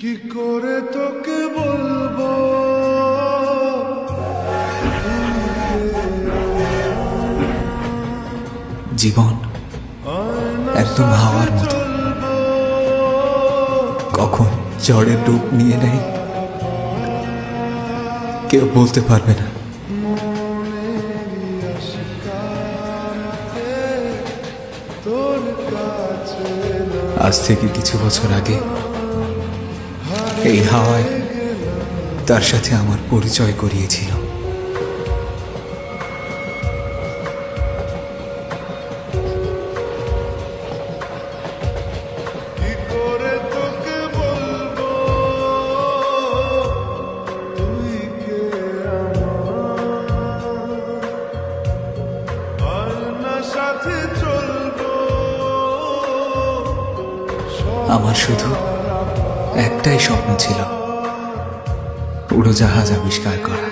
কি করে তোকে বলবো জীবন একদম হাওয়ার মতো, কখন ঝড়ের রূপ নিয়ে নেয় কেউ বলতে পারবে না। আজ থেকে কিছু বছর আগে এই হাওয়ায় তার সাথে আমার পরিচয় করিয়েছিল। আমার শুধু একটাই স্বপ্ন ছিল, উড়োজাহাজ আবিষ্কার করা।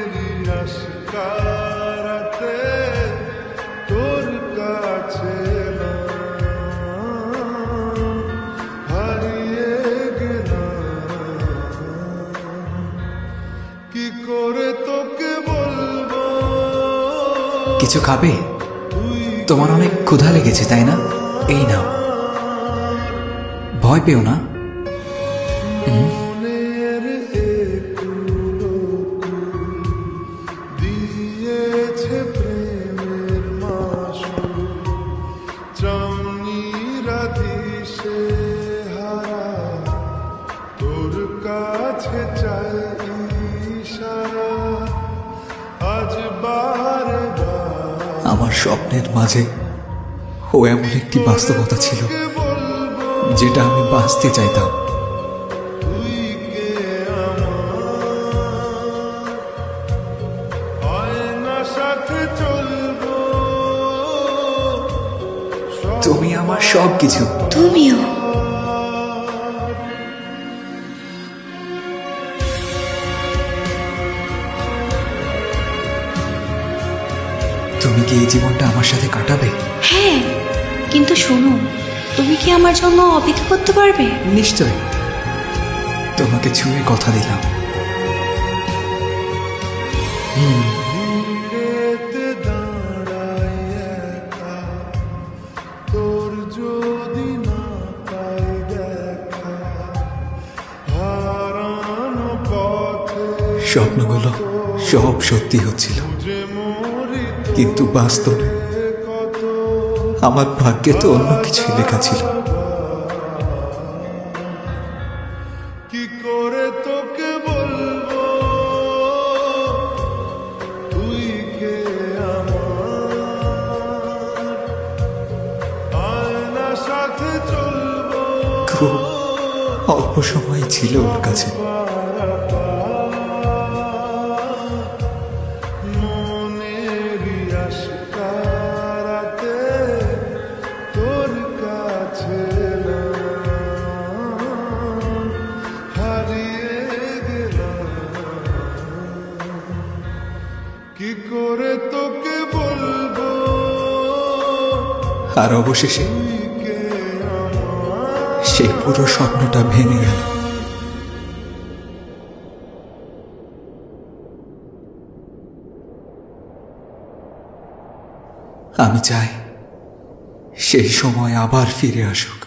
কিছু খাবে? তোমার অনেক ক্ষুধা লেগেছে তাই না? এই নাও, ভয় পেও না। আমার স্বপ্নের মাঝে ও এমন একটি বাস্তবতা ছিল যেটা আমি বাঁচতে চাইতাম। তুমি আমার সব কিছু। তুমিও। তুমি কি এই জীবনটা আমার সাথে কাটাবে? হ্যাঁ, কিন্তু শোনো, তুমি কি আমার জন্য অপেক্ষা করতে পারবে? নিশ্চয়, তোমাকে ছুঁয়ে কথা দিলাম। স্বপ্নগুলো সব সত্যি হচ্ছিল, কিন্তু বাস্তবে আমার ভাগ্যে তো অন্য কিছুই লেখা ছিল। কি করে তোকে বলবো তুই কে আমার সাথে চলবো। খুব অল্প সময় ছিল ওর কাছে। কি করে তোকে বলবো, আর অবশেষে সেই পুরো স্বপ্নটা ভেঙে গেল। আমি চাই সেই সময় আবার ফিরে আসুক।